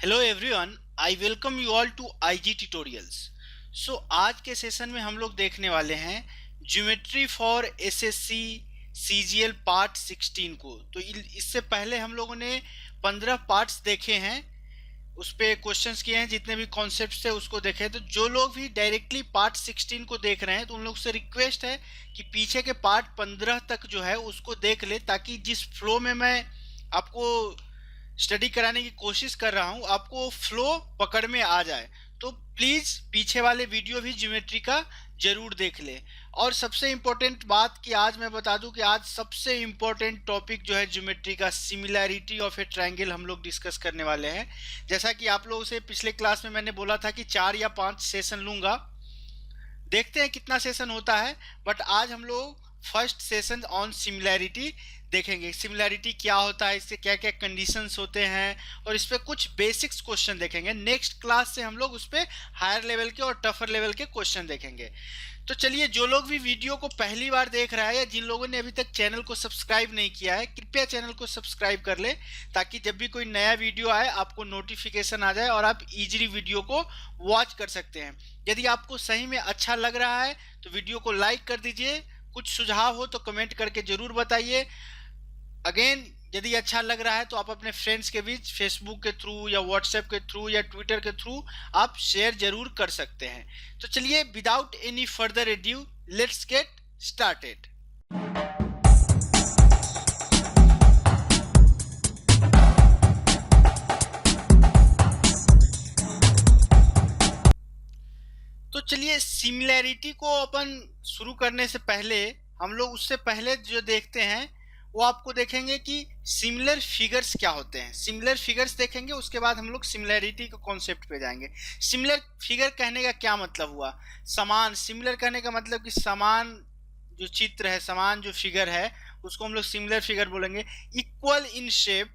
Hello everyone, I welcome you all to IG tutorials. आज के session में हम लोग देखने वाले हैं geometry for SSC CGL part 16 को। तो इससे पहले हम लोगों ने 15 पार्ट्स देखे हैं, उस पे क्वेश्चंस किए हैं, जितने भी कॉन्सेप्ट्स थे उसको देखे। तो जो लोग भी डायरेक्टली पार्ट 16 को देख रहे हैं तो उन लोग से रिक्वेस्ट है कि पीछे के पार्ट 15 तक जो है उसको देख ले, ताकि जिस फ्लो में मैं आपको स्टडी कराने की कोशिश कर रहा हूं आपको फ्लो पकड़ में आ जाए। तो प्लीज पीछे वाले वीडियो भी ज्योमेट्री का जरूर देख ले। और सबसे इम्पोर्टेंट बात कि आज मैं बता दूं कि आज सबसे इम्पोर्टेंट टॉपिक जो है ज्योमेट्री का, सिमिलैरिटी ऑफ ए ट्रायंगल, हम लोग डिस्कस करने वाले हैं। जैसा कि आप लोगों से पिछले क्लास में मैंने बोला था कि 4 या 5 सेशन लूंगा, देखते हैं कितना सेशन होता है। बट आज हम लोग फर्स्ट सेशन ऑन सिमिलैरिटी देखेंगे। सिमिलैरिटी क्या होता है, इससे क्या क्या कंडीशंस होते हैं, और इस पे कुछ बेसिक्स क्वेश्चन देखेंगे। नेक्स्ट क्लास से हम लोग उस पे हायर लेवल के और टफर लेवल के क्वेश्चन देखेंगे। तो चलिए, जो लोग भी वीडियो को पहली बार देख रहा है या जिन लोगों ने अभी तक चैनल को सब्सक्राइब नहीं किया है, कृपया चैनल को सब्सक्राइब कर ले, ताकि जब भी कोई नया वीडियो आए आपको नोटिफिकेशन आ जाए और आप इजीली वीडियो को वॉच कर सकते हैं। यदि आपको सही में अच्छा लग रहा है तो वीडियो को लाइक कर दीजिए, कुछ सुझाव हो तो कमेंट करके जरूर बताइए। अगेन, यदि अच्छा लग रहा है तो आप अपने फ्रेंड्स के बीच फेसबुक के थ्रू या व्हाट्सएप के थ्रू या ट्विटर के थ्रू आप शेयर जरूर कर सकते हैं। तो चलिए, without any further edu, let's get started. तो चलिए, सिमिलैरिटी को अपन शुरू करने से पहले हम लोग उससे पहले जो देखते हैं वो आपको देखेंगे कि सिमिलर फिगर्स क्या होते हैं। सिमिलर फिगर्स देखेंगे, उसके बाद हम लोग सिमिलैरिटी के कॉन्सेप्ट पे जाएंगे। सिमिलर फिगर कहने का क्या मतलब हुआ? समान। सिमिलर कहने का मतलब कि समान जो चित्र है, समान जो फिगर है, उसको हम लोग सिमिलर फिगर बोलेंगे। Equal in shape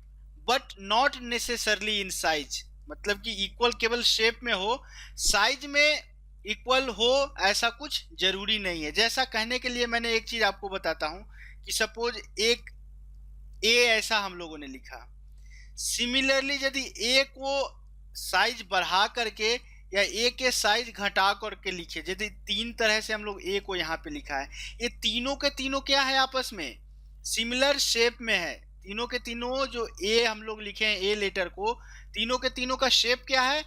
but not necessarily in size, मतलब कि इक्वल केवल शेप में हो, साइज में इक्वल हो ऐसा कुछ जरूरी नहीं है। जैसा कहने के लिए मैंने एक चीज आपको बताता हूं कि सपोज एक ए ऐसा हम लोगों ने लिखा, सिमिलरली यदि ए को साइज बढ़ा करके या ए के साइज घटा करके लिखे, यदि 3 तरह से हम लोग ए को यहाँ पे लिखा है, ये तीनों के तीनों क्या है, आपस में सिमिलर शेप में है। तीनों के तीनों जो ए हम लोग लिखे हैं, ए लेटर को, तीनों के तीनों का शेप क्या है,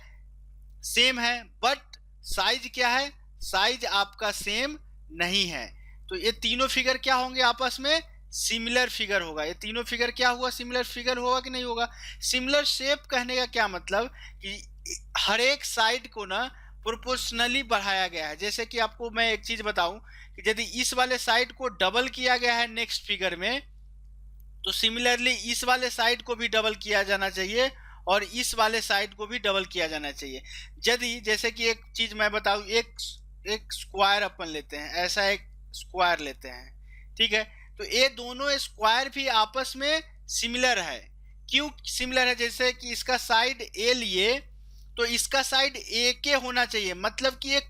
सेम है, बट साइज क्या है, साइज आपका सेम नहीं है। तो ये तीनों फिगर क्या होंगे, आपस में सिमिलर फिगर होगा। ये तीनों फिगर क्या हुआ, सिमिलर फिगर होगा कि नहीं होगा। सिमिलर शेप कहने का क्या मतलब कि हर एक साइड को ना प्रोपोर्शनली बढ़ाया गया है। जैसे कि आपको मैं एक चीज बताऊं कि यदि इस वाले साइड को डबल किया गया है नेक्स्ट फिगर में, तो सिमिलरली इस वाले साइड को भी डबल किया जाना चाहिए और इस वाले साइड को भी डबल किया जाना चाहिए। यदि जैसे कि एक चीज मैं बताऊं, एक स्क्वायर अपन लेते हैं, ऐसा एक स्क्वायर लेते हैं, ठीक है। तो ये दोनों स्क्वायर भी आपस में सिमिलर है। क्यों सिमिलर है? जैसे कि इसका साइड ए लिए तो इसका साइड ए के होना चाहिए, मतलब कि एक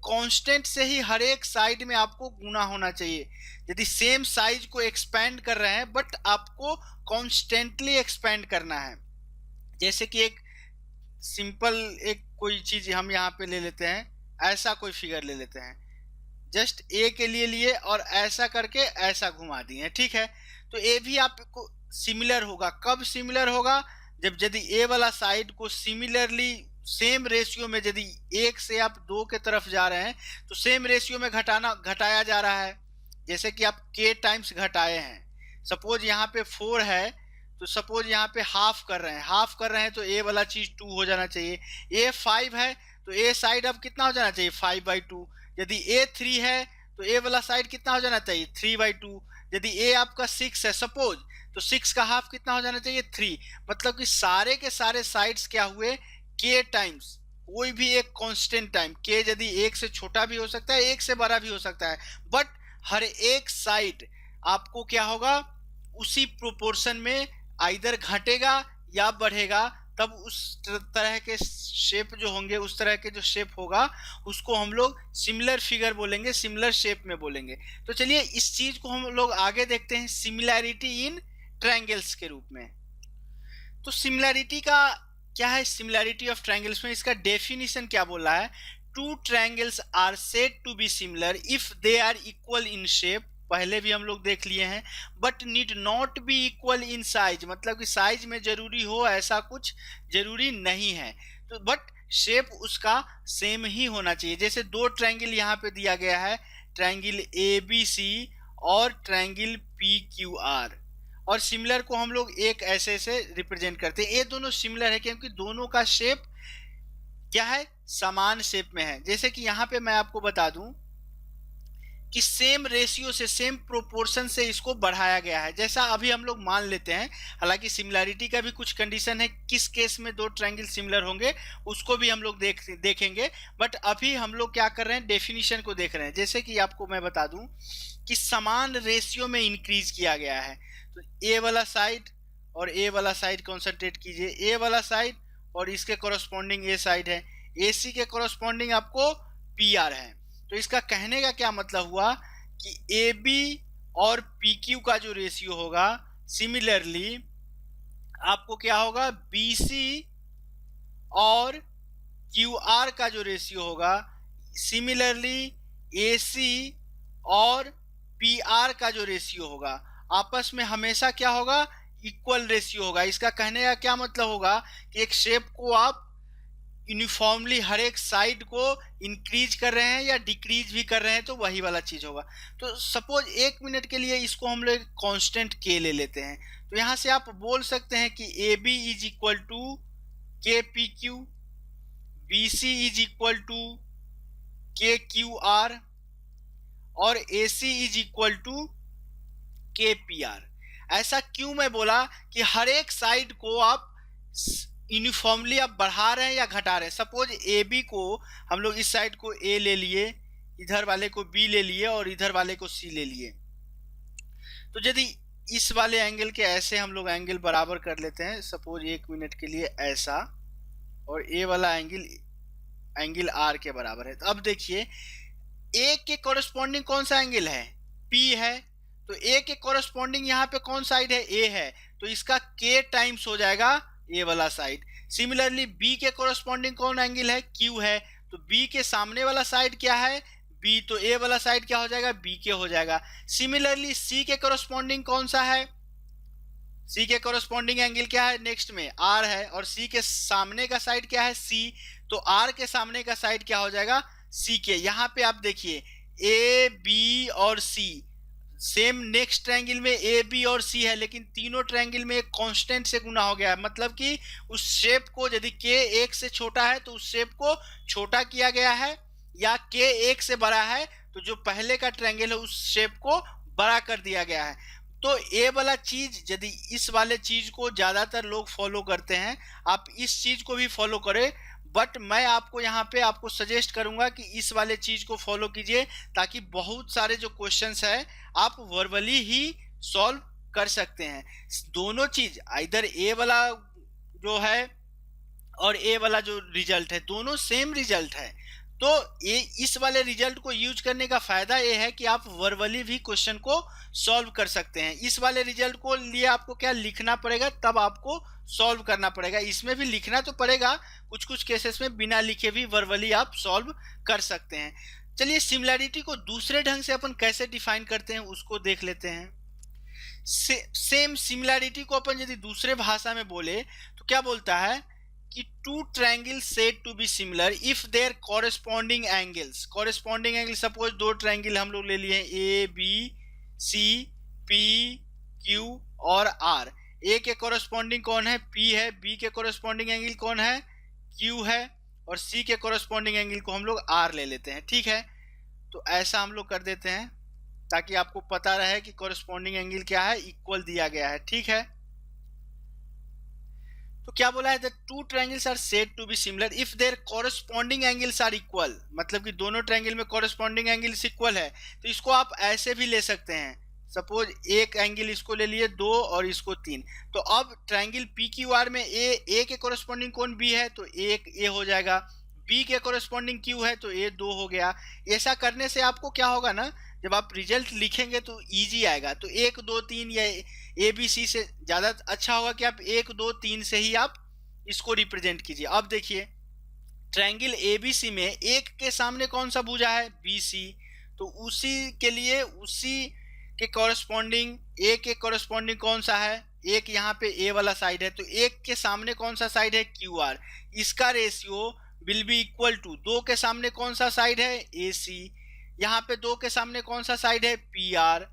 कांस्टेंट से ही हर एक साइड में आपको गुना होना चाहिए। यदि सेम साइज को एक्सपेंड कर रहे हैं बट आपको कॉन्स्टेंटली एक्सपेंड करना है। जैसे कि एक सिंपल एक कोई चीज हम यहाँ पे ले लेते हैं, ऐसा कोई फिगर ले लेते हैं, जस्ट ए के लिए और ऐसा करके ऐसा घुमा दिए, ठीक है। तो ए भी आपको सिमिलर होगा। कब सिमिलर होगा? जब यदि ए वाला साइड को सिमिलरली सेम रेशियो में, यदि 1 से आप 2 के तरफ जा रहे हैं तो सेम रेशियो में घटाया जा रहा है। जैसे कि आप k टाइम्स घटाए हैं, सपोज यहाँ पे 4 है तो सपोज यहाँ पे हाफ कर रहे हैं तो ए वाला चीज 2 हो जाना चाहिए। ए 5 है तो ए साइड अब कितना हो जाना चाहिए, 5/2। यदि ए 3 है तो ए वाला साइड कितना हो जाना चाहिए, 3/2। यदि ए आपका 6 है सपोज, तो 6 का हाफ कितना हो जाना चाहिए, 3। मतलब कि सारे के सारे साइड्स क्या हुए, k टाइम्स कोई भी एक कांस्टेंट टाइम। k यदि 1 से छोटा भी हो सकता है, 1 से बड़ा भी हो सकता है, बट हर एक साइड आपको क्या होगा, उसी प्रोपोर्शन में आइदर घटेगा या बढ़ेगा। तब उस तरह के शेप जो होंगे, उस तरह के जो शेप होगा उसको हम लोग सिमिलर फिगर बोलेंगे, सिमिलर शेप में बोलेंगे। तो चलिए, इस चीज को हम लोग आगे देखते हैं सिमिलैरिटी इन ट्रायंगल्स के रूप में। तो सिमिलैरिटी का क्या है, सिमिलैरिटी ऑफ ट्रायंगल्स में इसका डेफिनेशन क्या बोला है, two triangles are said to be similar if they are equal in shape, पहले भी हम लोग देख लिए हैं, but need not be equal in size, मतलब कि साइज में जरूरी हो ऐसा कुछ जरूरी नहीं है, तो बट शेप उसका सेम ही होना चाहिए। जैसे दो ट्रायंगल यहाँ पे दिया गया है, ट्रायंगल ए बी सी और ट्रायंगल पी क्यू आर, और सिमिलर को हम लोग एक ऐसे से रिप्रेजेंट करते हैं, ये दोनों सिमिलर है क्योंकि दोनों का शेप क्या है, समान शेप में है। जैसे कि यहाँ पे मैं आपको बता दूं कि सेम रेशियो से, सेम प्रोपोर्शन से इसको बढ़ाया गया है, जैसा अभी हम लोग मान लेते हैं। हालांकि सिमिलैरिटी का भी कुछ कंडीशन है, किस केस में दो ट्रायंगल सिमिलर होंगे उसको भी हम लोग देखेंगे, बट अभी हम लोग क्या कर रहे हैं, डेफिनेशन को देख रहे हैं। जैसे कि आपको मैं बता दूं कि समान रेशियो में इंक्रीज किया गया है, तो ए वाला साइड और ए वाला साइड कॉन्सेंट्रेट कीजिए, ए वाला साइड और इसके कॉरस्पॉन्डिंग ए साइड है, ए सी के कॉरस्पॉन्डिंग आपको पी आर है। तो इसका कहने का क्या मतलब हुआ कि ए बी और पी क्यू का जो रेशियो होगा, सिमिलरली आपको क्या होगा, बी सी और क्यू आर का जो रेशियो होगा, सिमिलरली ए सी और पी आर का जो रेशियो होगा, आपस में हमेशा क्या होगा, इक्वल रेशियो होगा। इसका कहने का क्या मतलब होगा कि एक शेप को आप यूनिफॉर्मली हर एक साइड को इंक्रीज कर रहे हैं या डिक्रीज भी कर रहे हैं, तो वही वाला चीज होगा। तो सपोज एक मिनट के लिए इसको हम लोग कांस्टेंट के ले लेते हैं, तो यहां से आप बोल सकते हैं कि A B is equal to K P Q, B C is equal to K Q R और A C is equal to K P R. ऐसा क्यों मैं बोला कि हर एक साइड को आप यूनिफॉर्मली आप बढ़ा रहे हैं या घटा रहे हैं। सपोज ए बी को हम लोग इस साइड को ए ले लिए, इधर वाले को बी ले लिए और इधर वाले को सी ले लिए, तो यदि इस वाले एंगल के ऐसे हम लोग एंगल बराबर कर लेते हैं, सपोज एक मिनट के लिए ऐसा, और ए वाला एंगल आर के बराबर है, तो अब देखिए ए के कॉरस्पॉन्डिंग कौन सा एंगल है, पी है, तो ए के कॉरस्पॉन्डिंग यहाँ पे कौन साइड है, ए है, तो इसका के टाइम्स हो जाएगा ए वाला साइड। सिमिलरली बी के कॉरस्पॉन्डिंग कौन एंगल है, क्यू है, तो बी के सामने वाला साइड क्या है, बी, तो ए वाला साइड क्या हो जाएगा, बी के हो जाएगा। सिमिलरली सी के कॉरस्पॉन्डिंग कौन सा है, सी के कॉरस्पॉन्डिंग एंगल क्या है, नेक्स्ट में आर है, और सी के सामने का साइड क्या है, सी, तो आर के सामने का साइड क्या हो जाएगा, सी के। यहाँ पे आप देखिए ए बी और सी सेम नेक्स्ट ट्रायंगल में ए बी और सी है, लेकिन तीनों ट्रायंगल में एक कांस्टेंट से गुना हो गया है, मतलब कि उस शेप को यदि के एक से छोटा है तो उस शेप को छोटा किया गया है, या के एक से बड़ा है तो जो पहले का ट्रायंगल है उस शेप को बड़ा कर दिया गया है। तो ए वाला चीज, यदि इस वाले चीज को ज्यादातर लोग फॉलो करते हैं, आप इस चीज को भी फॉलो करें, बट मैं आपको यहाँ पे आपको सजेस्ट करूंगा कि इस वाले चीज को फॉलो कीजिए, ताकि बहुत सारे जो क्वेश्चंस है आप वर्बली ही सॉल्व कर सकते हैं। दोनों चीज, इधर ए वाला जो है और ए वाला जो रिजल्ट है, दोनों सेम रिजल्ट है, तो ये इस वाले रिजल्ट को यूज करने का फायदा ये है कि आप वर्बली भी क्वेश्चन को सॉल्व कर सकते हैं। इस वाले रिजल्ट को लिए आपको क्या लिखना पड़ेगा, तब आपको सॉल्व करना पड़ेगा। इसमें भी लिखना तो पड़ेगा, कुछ कुछ केसेस में बिना लिखे भी वर्बली आप सॉल्व कर सकते हैं। चलिए सिमिलैरिटी को दूसरे ढंग से अपन कैसे डिफाइन करते हैं उसको देख लेते हैं। सेम सिमिलैरिटी को अपन यदि दूसरे भाषा में बोले तो क्या बोलता है कि two triangle said to be similar if their corresponding angles, corresponding angle suppose दो ट्रायंगल हम लोग ले लिए A B C P Q और आर, ए के कॉरेस्पॉन्डिंग कौन है, पी है, बी के कॉरेस्पॉन्डिंग एंगल कौन है, क्यू है, और सी के कॉरेस्पॉन्डिंग एंगल को हम लोग आर ले लेते हैं। ठीक है, तो ऐसा हम लोग कर देते हैं ताकि आपको पता रहे कि कॉरेस्पॉन्डिंग एंगल क्या है, इक्वल दिया गया है। ठीक है, तो क्या बोला है, the two triangles are said to be similar if their corresponding angles are equal, मतलब कि दोनों ट्रायंगल में कॉरेस्पॉन्डिंग एंगल्स इक्वल है। तो इसको आप ऐसे भी ले सकते हैं, सपोज एक एंगल इसको ले लिए 2 और इसको 3, तो अब ट्रायंगल पी क्यू आर में ए के कॉरेस्पॉन्डिंग कौन बी है, तो एक ए हो जाएगा, बी के कॉरेस्पॉन्डिंग क्यू है तो ए 2 हो गया। ऐसा करने से आपको क्या होगा ना, जब आप रिजल्ट लिखेंगे तो इजी आएगा। तो 1 2 3 या ए बी सी से ज़्यादा अच्छा होगा कि आप 1 2 3 से ही आप इसको रिप्रेजेंट कीजिए। अब देखिए ट्रायंगल एबीसी में एक के सामने कौन सा भुजा है, बीसी, तो उसी के लिए उसी के कॉरस्पॉन्डिंग ए के कॉरस्पॉन्डिंग कौन सा है, एक यहाँ पे ए वाला साइड है, तो एक के सामने कौन सा साइड है, क्यू आर। इसका ratio will be equal to, दो के सामने कौन सा साइड है, ए सी, यहाँ पे दो के सामने कौन सा साइड है, P R,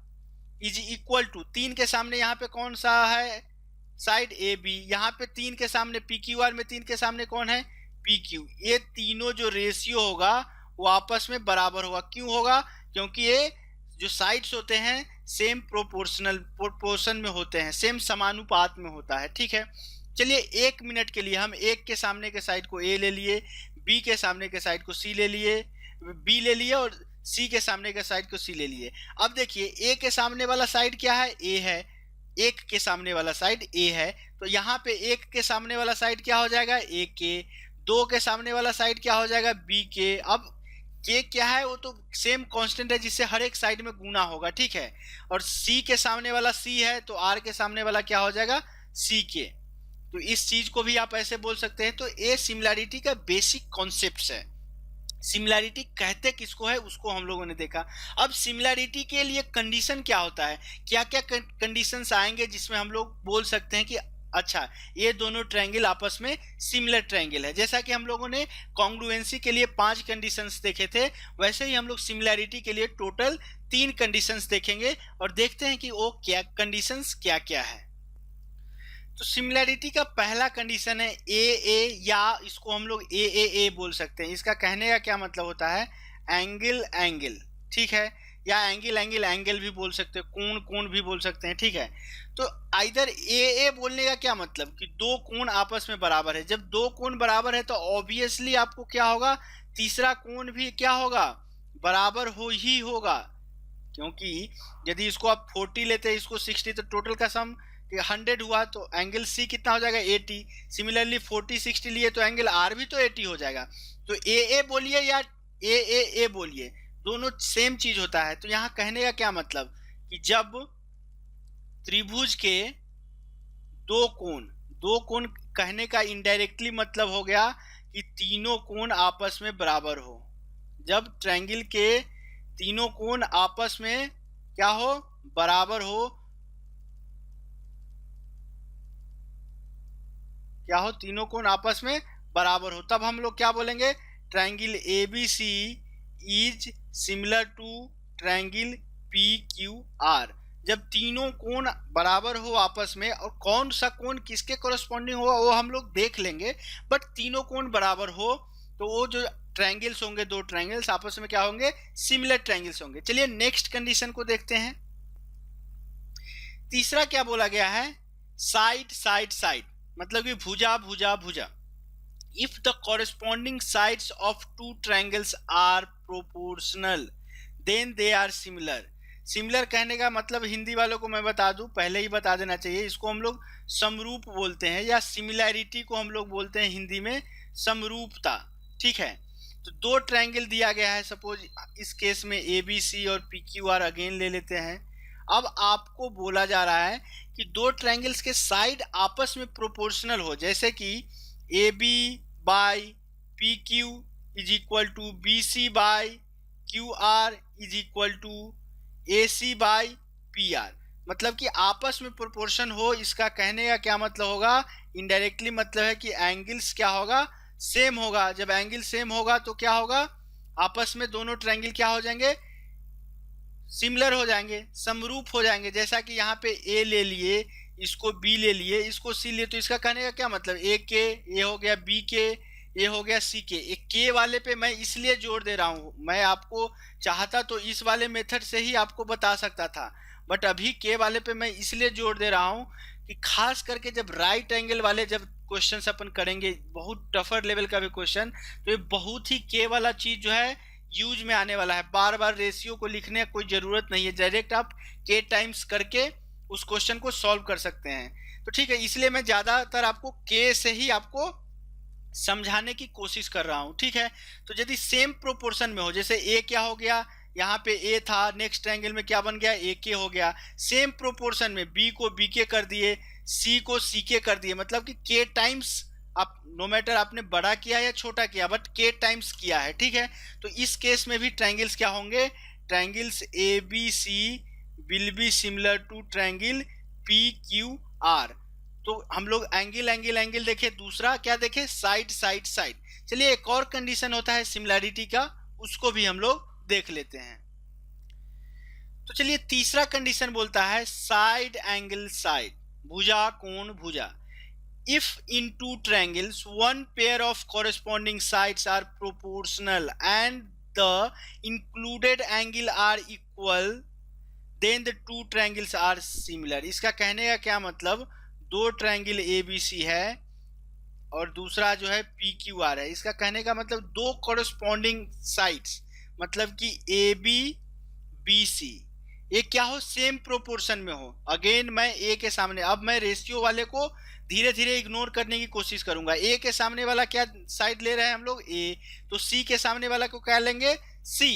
is equal to तीन के सामने यहाँ पे कौन सा है साइड, ए बी, यहाँ पे तीन के सामने पी क्यू आर में तीन के सामने कौन है, पी क्यू। ये तीनों जो रेशियो होगा वो आपस में बराबर होगा। क्यों होगा, क्योंकि ये जो साइड्स होते हैं सेम प्रोपोर्शन में होते हैं, सेम समानुपात में होता है। ठीक है, चलिए 1 मिनट के लिए हम एक के सामने के साइड को ए ले लिए, बी के सामने के साइड को सी ले लिए, बी ले लिए और सी के सामने के साइड को सी ले लिए। अब देखिए ए के सामने वाला साइड क्या है, ए है, एक के सामने वाला साइड ए है, तो यहाँ पे एक के सामने वाला साइड क्या हो जाएगा, ए के, दो के सामने वाला साइड क्या हो जाएगा, बी के। अब के क्या है, वो तो सेम कांस्टेंट है जिससे हर एक साइड में गुना होगा। ठीक है, और सी के सामने वाला सी है तो आर के सामने वाला क्या हो जाएगा, सी के। तो इस चीज को भी आप ऐसे बोल सकते हैं। तो ये सिमिलैरिटी का बेसिक कॉन्सेप्ट है। सिमिलैरिटी कहते किसको है उसको हम लोगों ने देखा। अब सिमिलैरिटी के लिए कंडीशन क्या होता है, क्या क्या कंडीशंस आएंगे जिसमें हम लोग बोल सकते हैं कि अच्छा ये दोनों ट्रायंगल आपस में सिमिलर ट्रायंगल है। जैसा कि हम लोगों ने कॉन्ग्रुएंसी के लिए 5 कंडीशंस देखे थे, वैसे ही हम लोग सिमिलैरिटी के लिए टोटल 3 कंडीशंस देखेंगे और देखते हैं कि वो क्या कंडीशंस क्या क्या है। तो सिमिलैरिटी का पहला कंडीशन है ए, या इसको हम लोग ए बोल सकते हैं। इसका कहने का क्या मतलब होता है, एंगल एंगल, ठीक है, या एंगल एंगल एंगल भी बोल सकते हैं, कोण कोण भी बोल सकते हैं। ठीक है, तो इधर ए बोलने का क्या मतलब कि दो कोण आपस में बराबर है। जब दो कोण बराबर है तो ऑब्वियसली आपको क्या होगा, तीसरा कोण भी क्या होगा, बराबर हो ही होगा। क्योंकि यदि इसको आप 40 लेते हैं, इसको 60, तो टोटल का सम 100 हुआ, तो एंगल सी कितना हो जाएगा, 80। सिमिलरली 40 60 लिए तो एंगल आर भी तो 80 हो जाएगा। तो ए बोलिए या ए बोलिए, दोनों सेम चीज होता है। तो यहाँ कहने का क्या मतलब कि जब त्रिभुज के दो कोण कहने का इनडायरेक्टली मतलब हो गया कि तीनों कोण आपस में बराबर हो। जब ट्रायंगल के तीनों कोण आपस में क्या हो, बराबर हो, क्या हो, तीनों कोण आपस में बराबर हो, तब हम लोग क्या बोलेंगे, triangle ABC is similar to triangle P Q R. जब तीनों कोण बराबर हो आपस में, और कौन सा कोण किसके कोरस्पॉन्डिंग होगा वो हम लोग देख लेंगे, बट तीनों कोण बराबर हो तो वो जो ट्रायंगल्स होंगे, दो ट्रायंगल्स आपस में क्या होंगे, सिमिलर ट्रायंगल्स होंगे। चलिए नेक्स्ट कंडीशन को देखते हैं। तीसरा क्या बोला गया है, साइड साइड साइड, मतलब कि भुजा भुजा भुजा। If the corresponding sides of two triangles are proportional, then they are similar. Similar कहने का मतलब हिंदी वालों को मैं बता दूं, पहले ही बता देना चाहिए, इसको हम लोग समरूप बोलते हैं, या सिमिलैरिटी को हम लोग बोलते हैं हिंदी में समरूपता। ठीक है, तो दो ट्रायंगल दिया गया है, सपोज इस केस में ए बी सी और पी क्यू आर अगेन ले लेते हैं। अब आपको बोला जा रहा है कि दो ट्रायंगल्स के साइड आपस में प्रोपोर्शनल हो, जैसे कि A B by P Q is equal to B C by Q R is equal to A C by P R, मतलब कि आपस में प्रोपोर्शन हो। इसका कहने का क्या मतलब होगा, इनडायरेक्टली मतलब है कि एंगल्स क्या होगा, सेम होगा। जब एंगल सेम होगा तो क्या होगा, आपस में दोनों ट्रायंगल क्या हो जाएंगे, सिमिलर हो जाएंगे, समरूप हो जाएंगे। जैसा कि यहाँ पे ए ले लिए, इसको बी ले लिए, इसको सी लिए, तो इसका कहने का क्या मतलब, ए के ए हो गया, बी के ए हो गया, सी के। एक के वाले पे मैं इसलिए जोर दे रहा हूँ, मैं आपको चाहता तो इस वाले मेथड से ही आपको बता सकता था, बट अभी के वाले पे मैं इसलिए जोर दे रहा हूँ कि खास करके जब राइट एंगल वाले जब क्वेश्चन अपन करेंगे, बहुत टफर लेवल का भी क्वेश्चन, तो ये बहुत ही के वाला चीज जो है यूज में आने वाला है। बार बार रेशियो को लिखने की कोई जरूरत नहीं है, डायरेक्ट आप के टाइम्स करके उस क्वेश्चन को सॉल्व कर सकते हैं। तो ठीक है, इसलिए मैं ज्यादातर आपको के से ही आपको समझाने की कोशिश कर रहा हूं। ठीक है, तो यदि सेम प्रोपोर्शन में हो, जैसे ए क्या हो गया, यहाँ पे ए था, नेक्स्ट ट्रायंगल में क्या बन गया, ए के हो गया। सेम प्रोपोर्शन में बी को बी के कर दिए, सी को सी के कर दिए, मतलब कि के टाइम्स, आप नो मैटर आपने बड़ा किया या छोटा किया, बट के टाइम्स किया है, ठीक है। तो इस केस में भी ट्रायंगल्स क्या होंगे, triangles A B C will be similar to triangle P Q R. तो हम लोग एंगल एंगल एंगल देखे, दूसरा क्या देखे, साइड साइड साइड। चलिए एक और कंडीशन होता है सिमिलैरिटी का, उसको भी हम लोग देख लेते हैं। तो चलिए तीसरा कंडीशन बोलता है साइड एंगल साइड, भुजा कोण भुजा। If in two triangles one pair of corresponding sides are proportional and the included angle are equal, then the two triangles are similar। इसका कहने का क्या मतलब, दो ट्रायंगल ए बी सी है और दूसरा जो है पी क्यू आर है। इसका कहने का मतलब दो कॉरस्पॉन्डिंग साइड्स, मतलब कि ए बी बी सी, ये क्या हो, सेम प्रोपोर्शन में हो। अगेन मैं ए के सामने, अब मैं रेशियो वाले को धीरे धीरे इग्नोर करने की कोशिश करूंगा। ए के सामने वाला क्या साइड ले रहे हैं हम लोग, ए, तो सी के सामने वाला को क्या लेंगे, सी,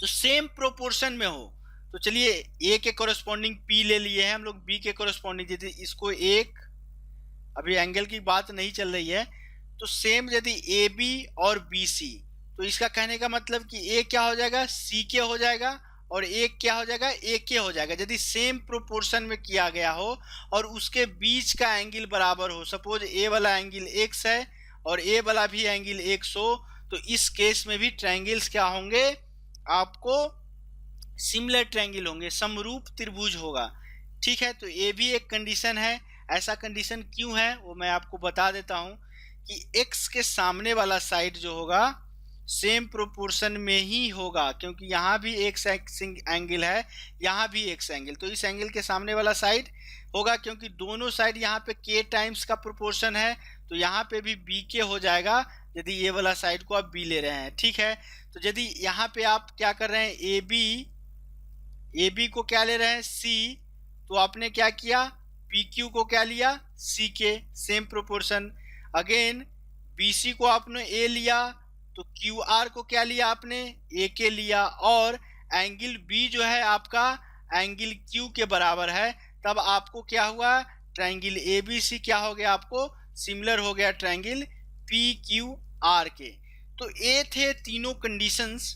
तो सेम प्रोपोर्शन में हो। तो चलिए ए के कोरस्पॉन्डिंग पी ले लिए हैं हम लोग, बी के कोरस्पॉन्डिंग, यदि इसको एक, अभी एंगल की बात नहीं चल रही है, तो सेम यदि ए बी और बी सी, तो इसका कहने का मतलब कि ए क्या हो जाएगा, सी के हो जाएगा, और एक क्या हो जाएगा, ए के हो जाएगा। यदि सेम प्रोपोर्शन में किया गया हो और उसके बीच का एंगल बराबर हो, सपोज ए वाला एंगल x है और ए वाला भी एंगल x हो, तो इस केस में भी ट्रायंगल्स क्या होंगे, आपको सिमिलर ट्रायंगल होंगे, समरूप त्रिभुज होगा, ठीक है। तो ये भी एक कंडीशन है। ऐसा कंडीशन क्यों है वो मैं आपको बता देता हूं कि x के सामने वाला साइड जो होगा सेम प्रोपोर्शन में ही होगा, क्योंकि यहाँ भी एक एंगल है, यहाँ भी एक एंगल, तो इस एंगल के सामने वाला साइड होगा, क्योंकि दोनों साइड यहाँ पे k टाइम्स का प्रोपोर्शन है, तो यहाँ पे भी b के हो जाएगा यदि ये वाला साइड को आप b ले रहे हैं, ठीक है। तो यदि यहाँ पे आप क्या कर रहे हैं, ए बी को क्या ले रहे हैं, c, तो आपने क्या किया, पी क्यू को क्या लिया, सी के, same proportion. Again B C को आपने ए लिया, तो क्यू आर को क्या लिया आपने, ए के लिया, और एंगल बी जो है आपका एंगल क्यू के बराबर है, तब आपको क्या हुआ, ट्रायंगल ए बी सी क्या हो गया, आपको सिमिलर हो गया ट्रायंगल पी क्यू आर के। तो ये थे तीनों कंडीशंस,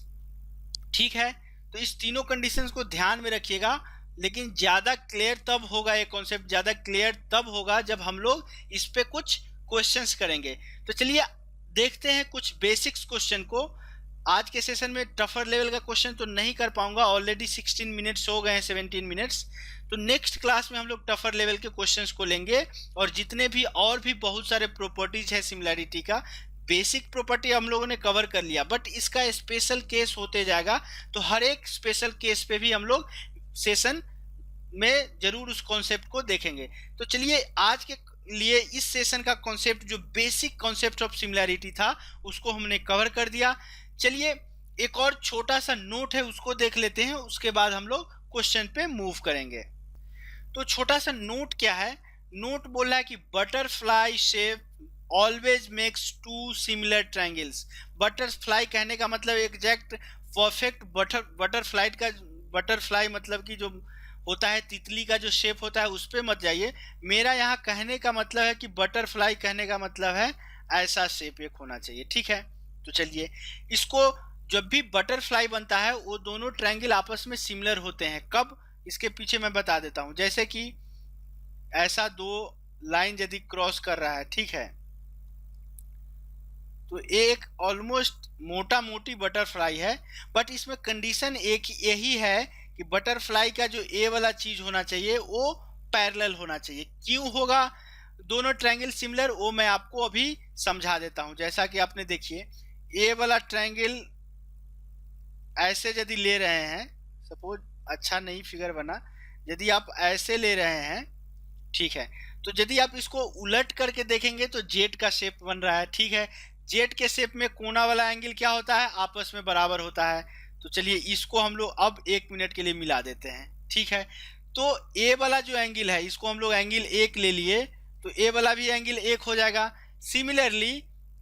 ठीक है। तो इस तीनों कंडीशंस को ध्यान में रखिएगा, लेकिन ज़्यादा क्लियर तब होगा, ये कॉन्सेप्ट ज़्यादा क्लियर तब होगा जब हम लोग इस पे कुछ क्वेश्चंस करेंगे। तो चलिए देखते हैं कुछ बेसिक्स क्वेश्चन को। आज के सेशन में टफर लेवल का क्वेश्चन तो नहीं कर पाऊंगा, ऑलरेडी 16 मिनट्स हो गए हैं, 17 मिनट्स। तो नेक्स्ट क्लास में हम लोग टफर लेवल के क्वेश्चंस को लेंगे, और जितने भी और भी बहुत सारे प्रॉपर्टीज है सिमिलैरिटी का, बेसिक प्रॉपर्टी हम लोगों ने कवर कर लिया, बट इसका स्पेशल केस होते जाएगा, तो हर एक स्पेशल केस पे भी हम लोग सेशन में जरूर उस कॉन्सेप्ट को देखेंगे। तो चलिए आज के लिए इस सेशन का कॉन्सेप्ट, जो बेसिक कॉन्सेप्ट ऑफ सिमिलैरिटी था, उसको हमने कवर कर दिया। चलिए एक और छोटा सा नोट है, उसको देख लेते हैं, उसके बाद हम लोग क्वेश्चन पे मूव करेंगे। तो छोटा सा नोट क्या है, नोट बोल रहा है कि butterfly shape always makes two similar triangles. Butterfly कहने का मतलब एग्जैक्ट परफेक्ट बटरफ्लाई मतलब कि जो होता है तितली का जो शेप होता है उस पर मत जाइए। मेरा यहाँ कहने का मतलब है कि बटरफ्लाई कहने का मतलब है ऐसा शेप एक होना चाहिए, ठीक है। तो चलिए इसको, जब भी बटरफ्लाई बनता है वो दोनों ट्रायंगल आपस में सिमिलर होते हैं, कब, इसके पीछे मैं बता देता हूँ। जैसे कि ऐसा दो लाइन यदि क्रॉस कर रहा है, ठीक है, तो एक ऑलमोस्ट मोटा मोटी बटरफ्लाई है, बट इसमें कंडीशन एक यही है कि बटरफ्लाई का जो ए वाला चीज होना चाहिए वो पैरेलल होना चाहिए। क्यों होगा दोनों ट्रायंगल सिमिलर, वो मैं आपको अभी समझा देता हूं। जैसा कि आपने देखिए ए वाला ट्रायंगल ऐसे यदि ले रहे हैं, सपोज, अच्छा नहीं फिगर बना, यदि आप ऐसे ले रहे हैं, ठीक है, तो यदि आप इसको उलट करके देखेंगे तो जेड का शेप बन रहा है, ठीक है। जेड के शेप में कोना वाला एंगल क्या होता है, आपस में बराबर होता है। तो चलिए इसको हम लोग अब 1 मिनट के लिए मिला देते हैं, ठीक है। तो ए वाला जो एंगल है इसको हम लोग एंगल 1 ले लिए, तो ए वाला भी एंगल 1 हो जाएगा। सिमिलरली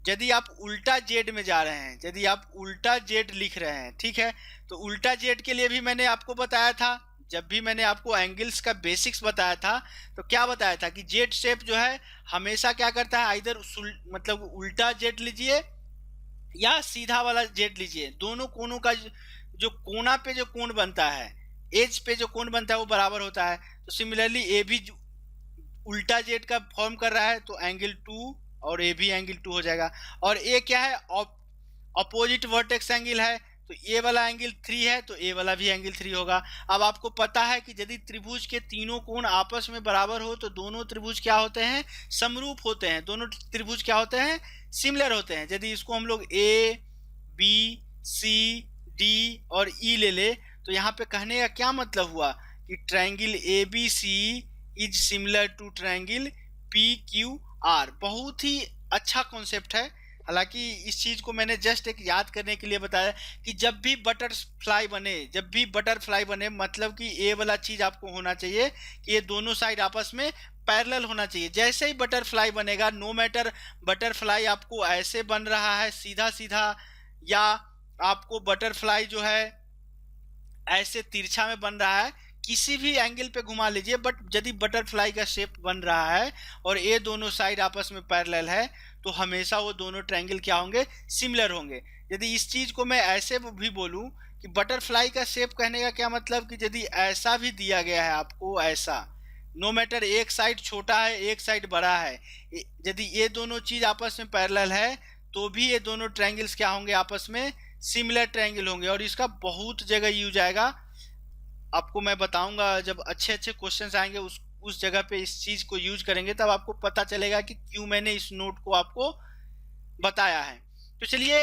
यदि आप उल्टा जेड में जा रहे हैं, यदि आप उल्टा जेड लिख रहे हैं, ठीक है, तो उल्टा जेड के लिए भी मैंने आपको बताया था, जब भी मैंने आपको एंगल्स का बेसिक्स बताया था तो क्या बताया था कि जेड शेप जो है हमेशा क्या करता है, आइदर मतलब उल्टा जेड लीजिए या सीधा वाला जेड लीजिए, दोनों कोनों का जो कोना पे जो कोण बनता है, एज पे जो कोण बनता है वो बराबर होता है। तो सिमिलरली ए भी उल्टा जेड का फॉर्म कर रहा है तो एंगल 2 और ए भी एंगल 2 हो जाएगा। और ए क्या है, अपोजिट वर्टेक्स एंगल है, तो ए वाला एंगल 3 है तो ए वाला भी एंगल 3 होगा। अब आपको पता है कि यदि त्रिभुज के तीनों कोण आपस में बराबर हो तो दोनों त्रिभुज क्या होते हैं, समरूप होते हैं, दोनों त्रिभुज क्या होते हैं, सिमिलर होते हैं। यदि इसको हम लोग ए बी सी डी और ई ले तो यहाँ पे कहने का क्या मतलब हुआ कि triangle A B C is similar to triangle P Q R. बहुत ही अच्छा कॉन्सेप्ट है। हालांकि इस चीज को मैंने जस्ट एक याद करने के लिए बताया कि जब भी बटरफ्लाई बने मतलब कि ए वाला चीज आपको होना चाहिए कि ये दोनों साइड आपस में पैरेलल होना चाहिए। जैसे ही बटरफ्लाई बनेगा, नो मैटर बटरफ्लाई आपको ऐसे बन रहा है सीधा सीधा या आपको बटरफ्लाई जो है ऐसे तिरछा में बन रहा है, किसी भी एंगल पे घुमा लीजिए, बट यदि बटरफ्लाई का शेप बन रहा है और ये दोनों साइड आपस में पैरेलल है तो हमेशा वो दोनों ट्रायंगल क्या होंगे, सिमिलर होंगे। यदि इस चीज को मैं ऐसे भी बोलूं कि बटरफ्लाई का शेप कहने का क्या मतलब कि यदि ऐसा भी दिया गया है आपको, ऐसा नो मैटर एक साइड छोटा है एक साइड बड़ा है, यदि ये दोनों चीज आपस में पैरेलल है तो भी ये दोनों ट्रायंगल्स क्या होंगे, आपस में सिमिलर ट्रायंगल होंगे। और इसका बहुत जगह यूज आएगा, आपको मैं बताऊंगा जब अच्छे अच्छे क्वेश्चंस आएंगे उस जगह पे इस चीज को यूज करेंगे, तब आपको पता चलेगा कि क्यों मैंने इस नोट को आपको बताया है। तो चलिए,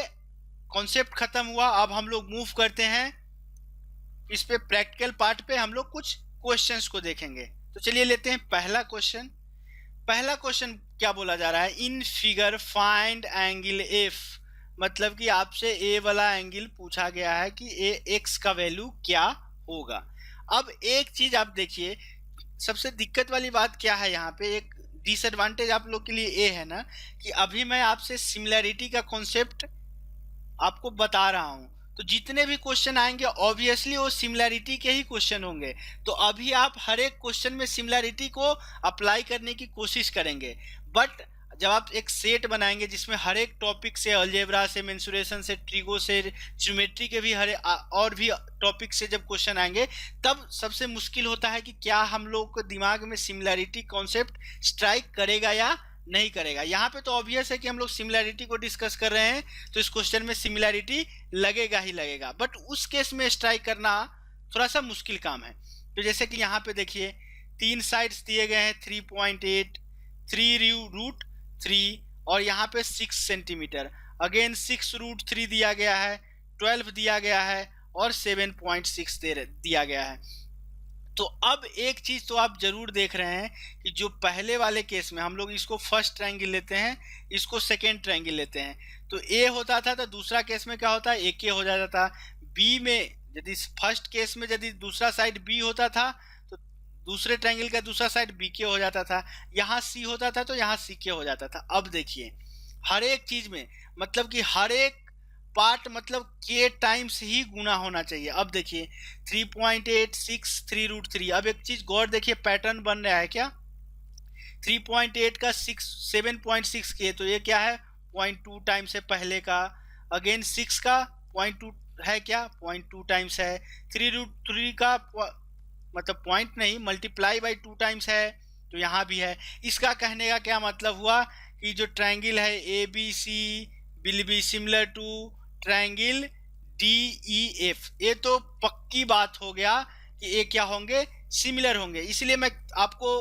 कॉन्सेप्ट खत्म हुआ, अब हम लोग मूव करते हैं इस पे प्रैक्टिकल पार्ट पे, हम लोग कुछ क्वेश्चंस को देखेंगे। तो चलिए लेते हैं पहला क्वेश्चन। पहला क्वेश्चन क्या बोला जा रहा है, in figure find angle F, मतलब कि आपसे ए वाला एंगल पूछा गया है कि ए एक्स का वैल्यू क्या होगा। अब एक चीज आप देखिए, सबसे दिक्कत वाली बात क्या है, यहाँ पे एक डिसएडवांटेज आप लोग के लिए ये है ना कि अभी मैं आपसे सिमिलैरिटी का कॉन्सेप्ट आपको बता रहा हूँ, तो जितने भी क्वेश्चन आएंगे ऑब्वियसली वो सिमिलैरिटी के ही क्वेश्चन होंगे। तो अभी आप हर एक क्वेश्चन में सिमिलैरिटी को अप्लाई करने की कोशिश करेंगे, बट जब आप एक सेट बनाएंगे जिसमें हर एक टॉपिक से, अलजेब्रा से, मेंसुरेशन से, ट्रिगो से, ज्योमेट्री के भी और भी टॉपिक से जब क्वेश्चन आएंगे, तब सबसे मुश्किल होता है कि क्या हम लोग को दिमाग में सिमिलैरिटी कॉन्सेप्ट स्ट्राइक करेगा या नहीं करेगा। यहाँ पे तो ऑब्वियस है कि हम लोग सिमिलैरिटी को डिस्कस कर रहे हैं तो इस क्वेश्चन में सिमिलैरिटी लगेगा ही लगेगा, बट उस केस में स्ट्राइक करना थोड़ा सा मुश्किल काम है। तो जैसे कि यहाँ पे देखिए, तीन साइड्स दिए गए हैं 3.8, 3√3 और यहाँ पे 6 सेंटीमीटर, अगेन 6√3 दिया गया है, 12 दिया गया है और 7.6 दिया गया है। तो अब एक चीज तो आप जरूर देख रहे हैं कि जो पहले वाले केस में हम लोग इसको फर्स्ट ट्रायंगल लेते हैं, इसको सेकेंड ट्रायंगल लेते हैं, तो ए होता था तो दूसरा केस में क्या होता है, ए के हो जाता था। बी में यदि फर्स्ट केस में यदि दूसरा साइड बी होता था तो दूसरे ट्रायंगल का दूसरा साइड बी के हो जाता था, यहाँ सी होता था तो यहाँ सी के हो जाता था। अब देखिए हर एक चीज में मतलब कि हर एक पार्ट मतलब के टाइम्स ही गुना होना चाहिए। अब देखिए 3.86 3√3, अब एक चीज गौर देखिए, पैटर्न बन रहा है क्या, 3.8 का 7.6 के, तो ये क्या है 0.2 टाइम्स है पहले का, अगेन 6 का 0.2 है क्या, 0.2 टाइम्स है, 3√3 का मतलब पॉइंट नहीं मल्टीप्लाई बाई 2 टाइम्स है, तो यहाँ भी है। इसका कहने का क्या मतलब हुआ कि जो ट्रायंगल है A B C will be similar to triangle D E F. ये तो पक्की बात हो गया कि ये क्या होंगे, सिमिलर होंगे। इसलिए मैं आपको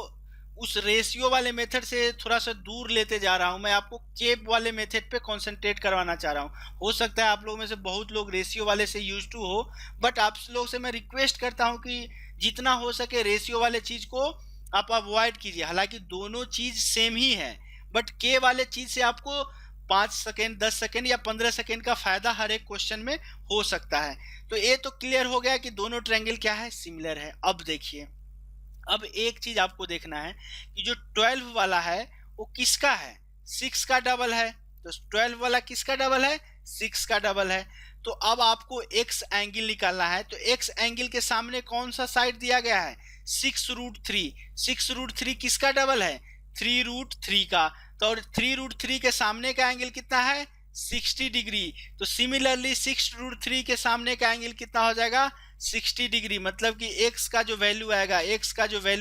उस रेशियो वाले मेथड से थोड़ा सा दूर लेते जा रहा हूं, मैं आपको केप वाले मेथड पे कंसंट्रेट करवाना चाह रहा हूं। हो सकता है आप लोगों में से बहुत लोग रेशियो वाले से यूज टू हो, बट आप लोग से मैं रिक्वेस्ट करता हूं कि जितना हो सके रेशियो वाले चीज को आप अवॉइड कीजिए। हालांकि दोनों चीज सेम ही है, बट के वाले चीज से आपको 5 सेकेंड 10 सेकेंड या 15 सेकेंड का फायदा हर एक क्वेश्चन में हो सकता है। तो ये तो क्लियर हो गया कि दोनों ट्रायंगल क्या है, सिमिलर है। अब देखिए, अब एक चीज आपको देखना है कि जो 12 वाला है वो किसका है, 6 का डबल है, तो 12 वाला किसका डबल है? 6 का डबल है। तो अब आपको x एंगल निकालना है, तो x एंगल के सामने कौन सा साइड दिया गया है? 6√3। 6√3 किसका डबल है? 3√3 का। तो और 3√3 के सामने का एंगल कितना है? 60 डिग्री। तो सिमिलरली 6√3 के सामने का एंगल कितना हो जाएगा? 60 डिग्री। मतलब कि x का जो वैल्यू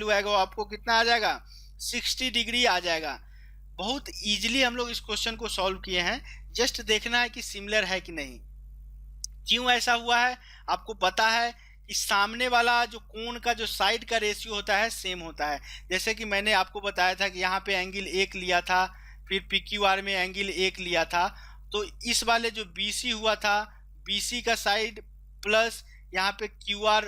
आएगा, वो आपको कितना आ जाएगा? 60 डिग्री आ जाएगा। बहुत इजीली हम लोग इस क्वेश्चन को सॉल्व किए हैं। जस्ट देखना है कि सिमिलर है कि नहीं। क्यों ऐसा हुआ है? आपको पता है कि सामने वाला जो कोण का जो साइड का रेशियो होता है सेम होता है। जैसे कि मैंने आपको बताया था कि यहाँ पे एंगल 1 लिया था, फिर PQR में एंगल 1 लिया था। तो इस वाले जो BC हुआ था, BC का साइड प्लस यहाँ पे QR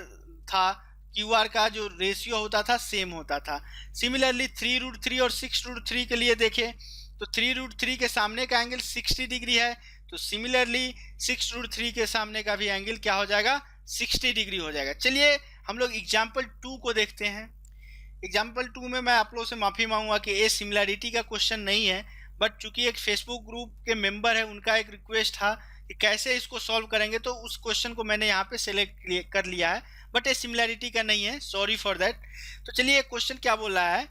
था, QR का जो रेशियो होता था सेम होता था। सिमिलरली 3√3 और 6√3 के लिए देखें तो 3√3 के सामने का एंगल 60 डिग्री है, तो सिमिलरली 6√3 के सामने का भी एंगल क्या हो जाएगा? 60 डिग्री हो जाएगा। चलिए हम लोग एग्जाम्पल 2 को देखते हैं। एग्जाम्पल 2 में मैं आप लोगों से माफ़ी मांगूंगा कि ये सिमिलैरिटी का क्वेश्चन नहीं है, बट चूंकि एक फेसबुक ग्रुप के मेंबर है, उनका एक रिक्वेस्ट था कि कैसे इसको सॉल्व करेंगे, तो उस क्वेश्चन को मैंने यहाँ पे सिलेक्ट कर लिया है। बट ये सिमिलैरिटी का नहीं है, सॉरी फॉर दैट। तो चलिए क्वेश्चन क्या बोल रहा है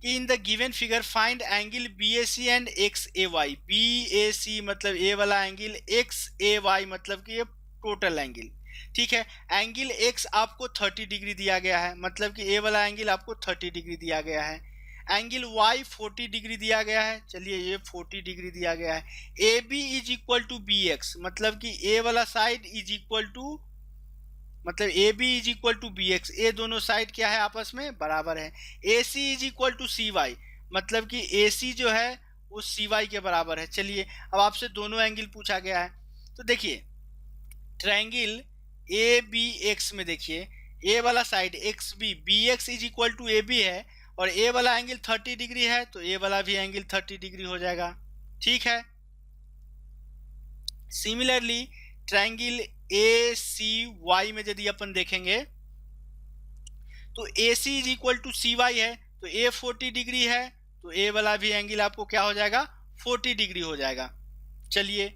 कि in the given figure find angle BAC and XAY। BAC मतलब ए वाला एंगल, XAY मतलब कि ये टोटल एंगल। ठीक है, एंगल X आपको 30 डिग्री दिया गया है, मतलब कि ए वाला एंगल आपको 30 डिग्री दिया गया है। एंगल Y 40 डिग्री दिया गया है, चलिए ये 40 डिग्री दिया गया है। AB is equal to BX, मतलब कि ए वाला साइड इज इक्वल टू, मतलब AB is equal to BX, ये दोनों साइड क्या है? आपस में बराबर है। AC is equal to CY, मतलब कि AC जो है वो CY के बराबर है। चलिए अब आपसे दोनों एंगल पूछा गया है, तो देखिए ट्रायंगल ABX में देखिए ए वाला side XB, BX is equal to AB है, और ए वाला एंगल 30 डिग्री है, तो ए वाला भी एंगल 30 डिग्री हो जाएगा। ठीक है, सिमिलरली ट्रायंगल ACY में यदि अपन देखेंगे तो AC is equal to CY है, तो A 40 डिग्री है, तो A वाला भी एंगल आपको क्या हो जाएगा? 40 डिग्री हो जाएगा। चलिए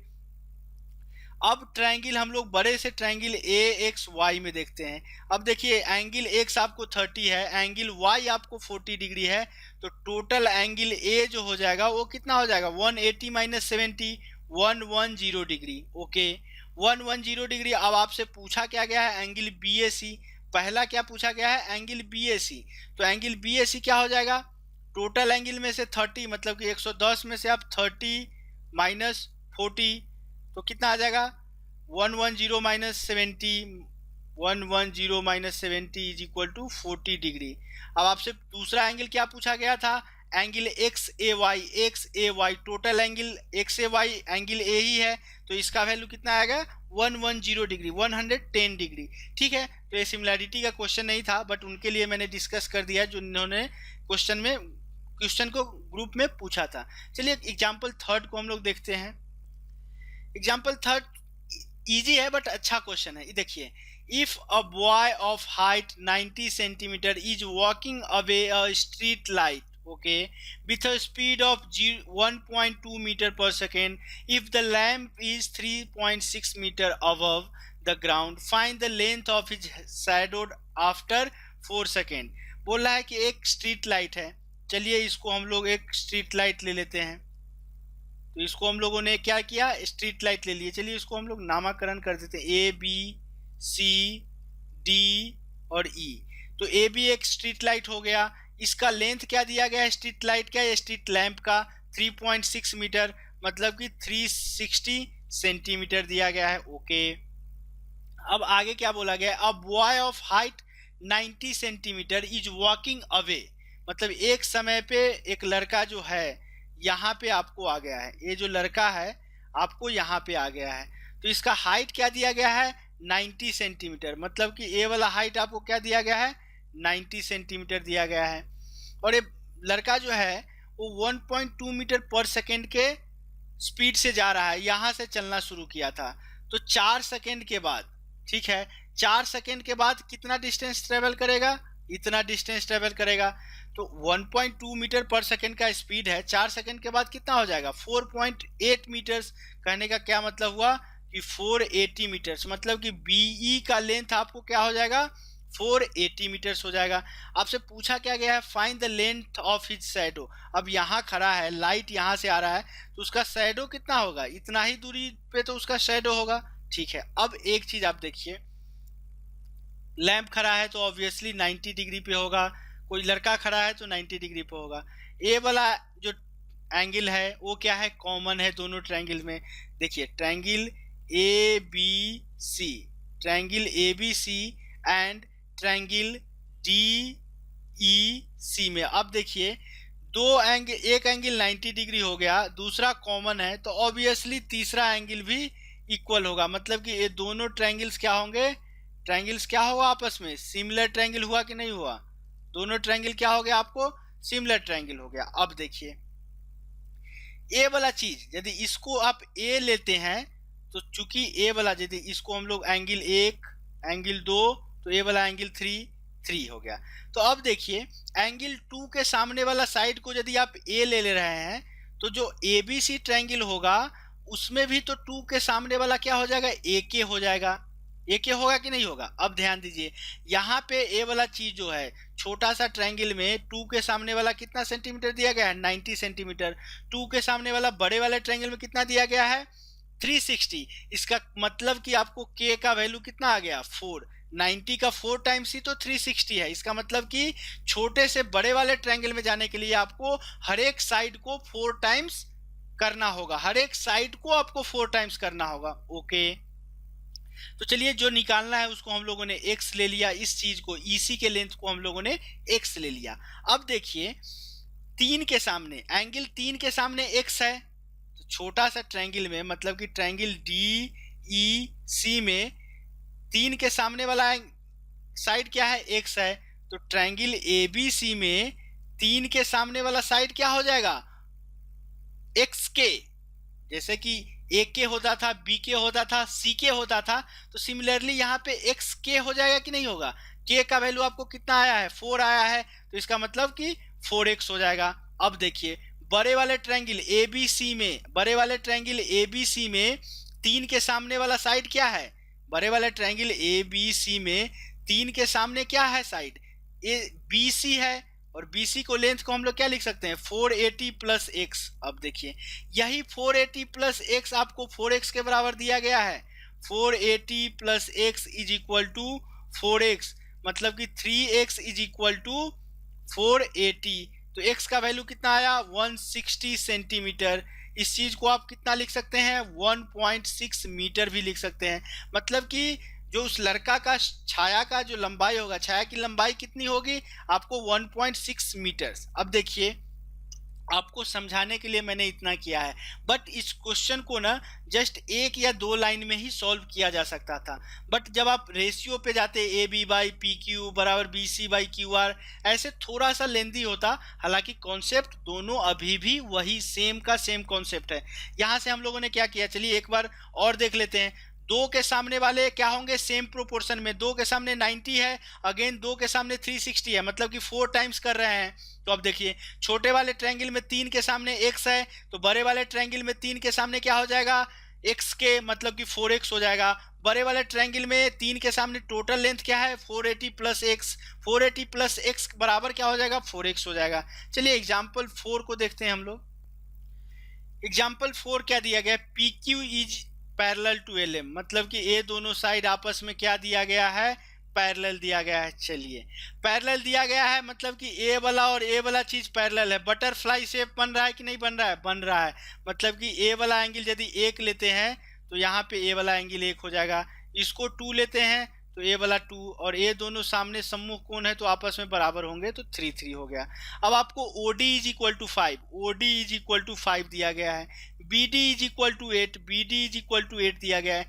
अब ट्रायंगल हम लोग बड़े से ट्रायंगल AXY में देखते हैं। अब देखिए एंगल X आपको 30 है, एंगल Y आपको 40 डिग्री है, तो टोटल एंगल A जो हो जाएगा वो कितना हो जाएगा? 180 माइनस 70, 110 डिग्री। Okay, 110 degree. अब आपसे पूछा क्या गया है? Angle BAC। पहला क्या पूछा गया है? Angle BAC। तो एंगल BAC क्या हो जाएगा? टोटल एंगल में से 30, मतलब कि 110 में से आप 30 माइनस 40, तो कितना आ जाएगा? 110 minus 70, 110 minus 70 is equal to 40 degree. अब आपसे दूसरा एंगल क्या पूछा गया था? Angle XAY। XAY total angle XAY angle A ही है, तो इसका वैल्यू कितना आएगा? 110 डिग्री, 110 डिग्री। ठीक है, तो ये सिमिलैरिटी का क्वेश्चन नहीं था, बट उनके लिए मैंने डिस्कस कर दिया जो उन्होंने क्वेश्चन को ग्रुप में पूछा था। चलिए एग्जाम्पल 3 को हम लोग देखते हैं। एग्जाम्पल 3 इजी है बट अच्छा क्वेश्चन है। देखिए, if a boy of height 90 centimetre is walking away a street light, okay, with a speed of 1.2 meter per second, if the lamp is 3.6 meter above the ground, find the length of his shadow after 4 second। बोल रहा है कि एक street light है, चलिए इसको हम लोग एक स्ट्रीट लाइट ले लेते हैं। तो इसको हम लोगों ने क्या किया? स्ट्रीट लाइट ले लिए। चलिए इसको हम लोग नामकरण कर देते हैं, ABCD और E। तो AB एक स्ट्रीट लाइट हो गया। इसका लेंथ क्या दिया गया है स्ट्रीट लाइट का, स्ट्रीट लैंप का? 3.6 मीटर, मतलब कि 360 सेंटीमीटर दिया गया है। ओके, अब आगे क्या बोला गया? अब boy of height 90 centimetre is walking away, मतलब एक समय पे एक लड़का जो है यहाँ पे आपको आ गया है, ये जो लड़का है आपको यहाँ पे आ गया है, तो इसका हाइट क्या दिया गया है? 90 सेंटीमीटर, मतलब कि ए वाला हाइट आपको क्या दिया गया है? 90 सेंटीमीटर दिया गया है। और ये लड़का जो है वो 1.2 मीटर पर सेकेंड के स्पीड से जा रहा है, यहाँ से चलना शुरू किया था। तो 4 सेकेंड के बाद, ठीक है, 4 सेकेंड के बाद कितना डिस्टेंस ट्रेवल करेगा? इतना डिस्टेंस ट्रेवल करेगा। तो 1.2 मीटर पर सेकंड का स्पीड है, 4 सेकंड के बाद कितना हो जाएगा 4.8 मीटर्स। कहने का क्या मतलब हुआ कि 480 मीटर्स, मतलब कि बीई का लेंथ आपको क्या हो जाएगा 480 मीटर्स हो जाएगा। आपसे पूछा क्या गया है find the length of his shadow. अब यहाँ खड़ा है, लाइट यहाँ से आ रहा है, तो उसका शैडो कितना होगा, इतना ही दूरी पे तो उसका शैडो होगा। ठीक है, अब एक चीज आप देखिए, लैंप खड़ा है तो ऑब्वियसली 90 डिग्री पे होगा, कोई लड़का खड़ा है तो 90 डिग्री पे होगा। ए वाला जो एंगल है वो क्या है, कॉमन है दोनों ट्रायंगल में। देखिए triangle A B C, triangle A B C and triangle D E C में, अब देखिए दो एंगल, एक एंगल 90 डिग्री हो गया, दूसरा कॉमन है, तो ऑब्वियसली तीसरा एंगल भी इक्वल होगा। मतलब कि ये दोनों ट्रायंगल्स क्या होंगे, ट्रायंगल्स क्या होगा आपस में, सिमिलर ट्रायंगल हुआ कि नहीं हुआ, दोनों ट्रायंगल क्या हो गया आपको सिमिलर ट्रायंगल हो गया। अब देखिए ए वाला चीज यदि इसको आप ए लेते हैं, तो चूंकि ए वाला यदि इसको हम लोग एंगल 1 एंगल 2, तो ए वाला एंगल 3 हो गया। तो अब देखिए एंगल 2 के सामने वाला साइड को यदि आप ए ले रहे हैं, तो जो ए बी सी ट्रायंगल होगा उसमें भी तो 2 के सामने वाला क्या हो जाएगा ए के हो जाएगा। ए के होगा कि नहीं होगा। अब ध्यान दीजिए यहाँ पे ए वाला चीज जो है, छोटा सा ट्रायंगल में 2 के सामने वाला कितना सेंटीमीटर दिया गया है 90 सेंटीमीटर, 2 के सामने वाला बड़े वाले ट्रायंगल में कितना दिया गया है 360। इसका मतलब कि आपको के का वैल्यू कितना आ गया 4, 90 का 4 टाइम्स ही तो 360 है। इसका मतलब कि छोटे से बड़े वाले ट्रायंगल में जाने के लिए आपको हर एक साइड को 4 टाइम्स करना होगा, हर एक साइड को आपको 4 टाइम्स करना होगा। ओके, तो चलिए जो निकालना है उसको हम लोगों ने x ले लिया, इस चीज को EC के लेंथ को हम लोगों ने x ले लिया। अब देखिए 3 के सामने, एंगल 3 के सामने x है, तो छोटा सा ट्रायंगल में मतलब कि ट्रायंगल DEC में 3 के सामने वाला साइड क्या है x है, तो ट्रायंगल ABC में 3 के सामने वाला साइड क्या हो जाएगा x के, जैसे कि ए के होता था, बी के होता था, सी के होता था, तो सिमिलरली यहाँ पे एक्स के हो जाएगा कि नहीं होगा। के का वैल्यू आपको कितना आया है 4 आया है, तो इसका मतलब कि 4x हो जाएगा। अब देखिए बड़े वाले ट्रायंगल ABC में, बड़े वाले ट्रायंगल ABC में 3 के सामने वाला साइड क्या है, बड़े वाले ट्रायंगल ABC में 3 के सामने क्या है साइड BC है, और BC को लेंथ को हम लोग क्या लिख सकते हैं 480 प्लस x। अब देखिए यही 480 प्लस x आपको 4x के बराबर दिया गया है, 480 plus x is equal to 4x, मतलब कि 3x इज इक्वल टू 480। तो x का वैल्यू कितना आया 160 सेंटीमीटर। इस चीज को आप कितना लिख सकते हैं 1.6 मीटर भी लिख सकते हैं। मतलब कि जो उस लड़का का छाया का जो लंबाई होगा, छाया की लंबाई कितनी होगी आपको 1.6 मीटर्स। अब देखिए आपको समझाने के लिए मैंने इतना किया है, बट इस क्वेश्चन को ना जस्ट 1 या 2 लाइन में ही सॉल्व किया जा सकता था, बट जब आप रेशियो पे जाते A B by P Q बराबर B C by Q R, ऐसे थोड़ा सा लेंदी होता। हालांकि कॉन्सेप्ट दोनों अभी भी वही सेम का सेम कॉन्सेप्ट है। यहाँ से हम लोगों ने क्या किया, चलिए एक बार और देख लेते हैं। 2 के सामने वाले क्या होंगे सेम प्रोपोर्शन में, 2 के सामने 90 है, अगेन 2 के सामने 360 है, मतलब कि 4 टाइम्स कर रहे हैं। तो अब देखिए छोटे वाले ट्रायंगल में 3 के सामने x है, तो बड़े वाले ट्रायंगल में 3 के सामने क्या हो जाएगा x के, मतलब कि 4x हो जाएगा। बड़े वाले ट्रायंगल में 3 के सामने टोटल लेंथ क्या है 480 प्लस x, 480 प्लस x बराबर क्या हो जाएगा 4x हो जाएगा। चलिए एग्जाम्पल 4 को देखते हैं हम लोग। एग्जाम्पल 4 क्या दिया गया, P Q is parallel to LM, मतलब कि ये दोनों साइड आपस में क्या दिया गया है पैरेलल दिया गया है। चलिए पैरेलल दिया गया है मतलब कि ए वाला और ए वाला चीज पैरेलल है। बटरफ्लाई शेप बन रहा है कि नहीं बन रहा है, बन रहा है। मतलब कि ए वाला एंगल यदि 1 लेते हैं तो यहाँ पे ए वाला एंगल 1 हो जाएगा, इसको 2 लेते हैं तो ए वाला 2, और ये दोनों सामने सम्मुख कोण है तो आपस में बराबर होंगे, तो 3 हो गया। अब आपको OD is equal to 5, OD is equal to 5 दिया गया है, BD is equal to 8, BD is equal to 8 दिया गया है,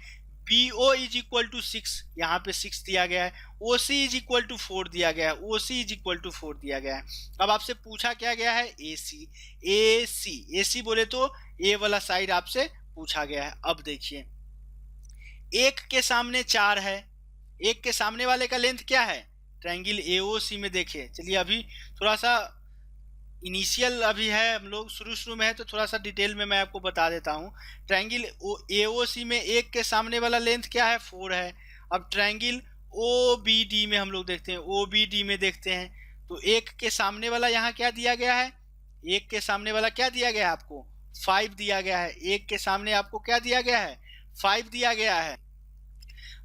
BO इज इक्वल टू 6, यहाँ पे 6 दिया गया है, OC इज इक्वल टू 4 दिया गया है, OC इज इक्वल टू 4 दिया गया है। अब आपसे पूछा क्या गया है AC बोले तो ए वाला साइड आपसे पूछा गया है। अब देखिए 1 के सामने 4 है, 1 के सामने वाले का लेंथ क्या है ट्रायंगल एओसी में देखिए, चलिए अभी थोड़ा सा इनिशियल अभी है, हम लोग शुरू में है तो थोड़ा सा डिटेल में मैं आपको बता देता हूँ। ट्रायंगल एओसी में एक के सामने वाला लेंथ क्या है, 4 है। अब ट्रायंगल ओबीडी में हम लोग देखते हैं, ओबीडी में देखते हैं तो एक के सामने वाला यहाँ क्या दिया गया है, एक के सामने वाला क्या दिया गया है आपको, 5 दिया गया है। एक के सामने आपको क्या दिया गया है, 5 दिया गया है।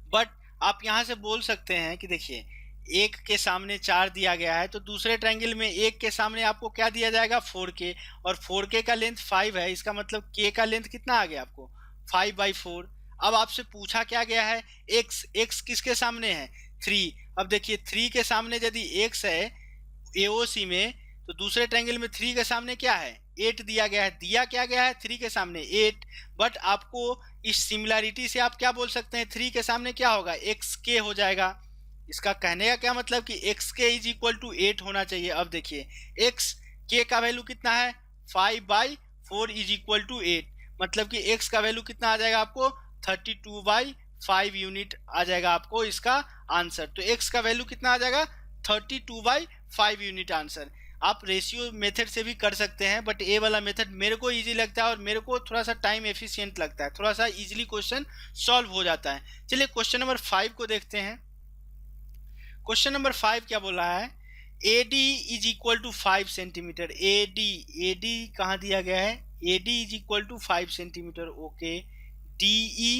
बट आप यहाँ से बोल सकते हैं कि देखिए एक के सामने 4 दिया गया है, तो दूसरे ट्रायंगल में एक के सामने आपको क्या दिया जाएगा, 4k, और 4k का लेंथ 5 है, इसका मतलब k का लेंथ कितना आ गया आपको, 5/4। अब आपसे पूछा क्या गया है, x किसके सामने है, 3। अब देखिए 3 के सामने यदि x है एओसी में, तो दूसरे ट्रायंगल में 3 के सामने क्या है, 8 दिया गया है। दिया क्या गया है, 3 के सामने 8। बट आपको इस सिमिलैरिटी से आप क्या बोल सकते हैं, 3 के सामने क्या होगा, xk हो जाएगा। इसका कहने का क्या मतलब कि xk इज इक्वल टू 8 होना चाहिए। अब देखिए xk का वैल्यू कितना है, 5/4 इज इक्वल टू 8, मतलब कि x का वैल्यू कितना आ जाएगा आपको, 32/5 यूनिट आ जाएगा आपको इसका आंसर। तो x का वैल्यू कितना आ जाएगा, 32/5 यूनिट आंसर। आप रेशियो मेथड से भी कर सकते हैं, बट ये वाला मेथड मेरे को इजी लगता है और मेरे को थोड़ा सा टाइम एफिशिएंट लगता है, थोड़ा सा इजीली क्वेश्चन सॉल्व हो जाता है। चलिए क्वेश्चन नंबर 5 को देखते हैं। क्वेश्चन नंबर 5 क्या बोला है, AD is equal to 5 centimetre. AD कहाँ दिया गया है, AD is equal to 5 centimetre. Okay, DE,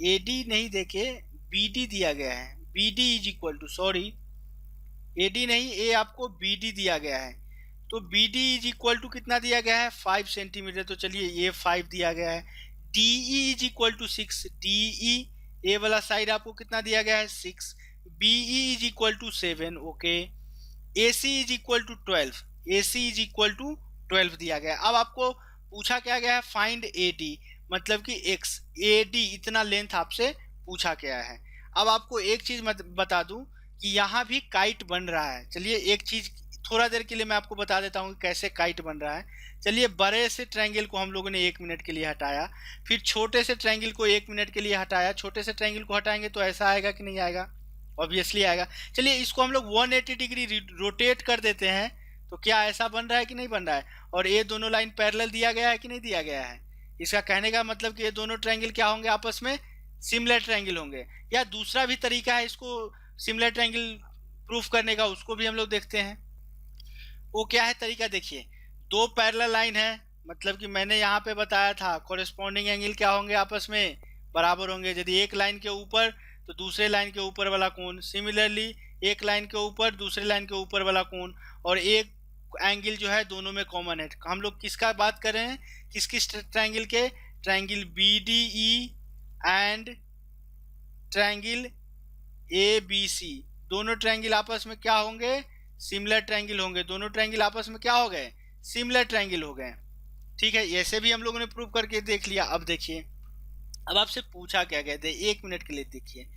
AD नहीं देखे, BD दिया गया है। BD is equal to, sorry AD नहीं, ए आपको BD दिया गया है। तो BD इज इक्वल टू कितना दिया गया है, 5 सेंटीमीटर। तो चलिए ये 5 दिया गया है। DE is equal to 6। DE A वाला साइड आपको कितना दिया गया है, 6। BE is equal to 7। Okay, AC is equal to 12। AC is equal to 12 दिया गया है। अब आपको पूछा क्या गया है, फाइंड AD, मतलब कि x, AD इतना लेंथ आपसे पूछा गया है। अब आपको एक चीज बता दूं कि यहाँ भी काइट बन रहा है। चलिए एक चीज थोड़ा देर के लिए मैं आपको बता देता हूँ कि कैसे काइट बन रहा है। चलिए बड़े से ट्रायंगल को हम लोगों ने 1 मिनट के लिए हटाया, फिर छोटे से ट्रायंगल को 1 मिनट के लिए हटाया। छोटे से ट्रायंगल को हटाएंगे तो ऐसा आएगा कि नहीं आएगा, ऑब्वियसली आएगा। चलिए इसको हम लोग 180 डिग्री रोटेट कर देते हैं, तो क्या ऐसा बन रहा है कि नहीं बन रहा है, और ये दोनों लाइन पैरेलल दिया गया है कि नहीं दिया गया है। इसका कहने का मतलब कि ये दोनों ट्रायंगल क्या होंगे, आपस में सिमिलर ट्रायंगल होंगे। या दूसरा भी तरीका है इसको सिमिलर ट्रायंगल प्रूफ करने का, उसको भी हम लोग देखते हैं। वो क्या है तरीका, देखिए 2 पैरेलल लाइन है, मतलब कि मैंने यहाँ पे बताया था कॉरेस्पॉन्डिंग एंगल क्या होंगे, आपस में बराबर होंगे। यदि एक लाइन के ऊपर तो दूसरे लाइन के ऊपर वाला कोण, सिमिलरली एक लाइन के ऊपर दूसरे लाइन के ऊपर वाला कोण, और एक एंगल जो है दोनों में कॉमन है। हम लोग किसका बात कर रहे हैं, किस ट्रायंगल के, triangle BDE and triangle ABC। दोनों ट्रायंगल आपस में क्या होंगे, सिमिलर ट्रायंगल होंगे। दोनों ट्रायंगल आपस में क्या हो गए, सिमिलर ट्रायंगल हो गए। ठीक है, ऐसे भी हम लोगों ने प्रूव करके देख लिया। अब देखिए, अब आपसे पूछा क्या गया था, 1 मिनट के लिए देखिए।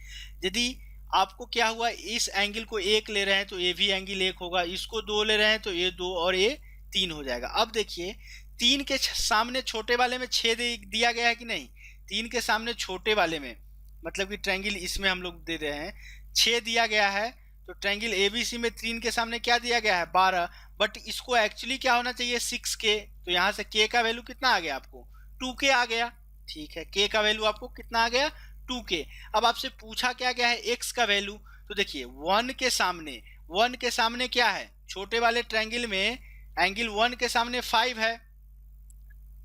यदि आपको क्या हुआ, इस एंगल को 1 ले रहे हैं तो ये भी एंगल 1 होगा, इसको 2 ले रहे हैं तो ये 2 और ये 3 हो जाएगा। अब देखिए 3 के सामने छोटे वाले में 6 दिया गया है कि नहीं, 3 के सामने छोटे वाले में, मतलब कि ट्रायंगल इसमें हम लोग दे रहे हैं 6 दिया गया है। तो ट्रायंगल ABC में 3 के सामने क्या दिया गया है, 12। बट इसको एक्चुअली क्या होना चाहिए, 6k। तो यहाँ से k का वैल्यू कितना आ गया आपको, 2k आ गया। ठीक है, k का वैल्यू आपको कितना आ गया, 2k। अब आपसे पूछा क्या गया है, x का वैल्यू। तो देखिए 1 के सामने क्या है, छोटे वाले ट्रायंगल में एंगल 1 के सामने 5 है,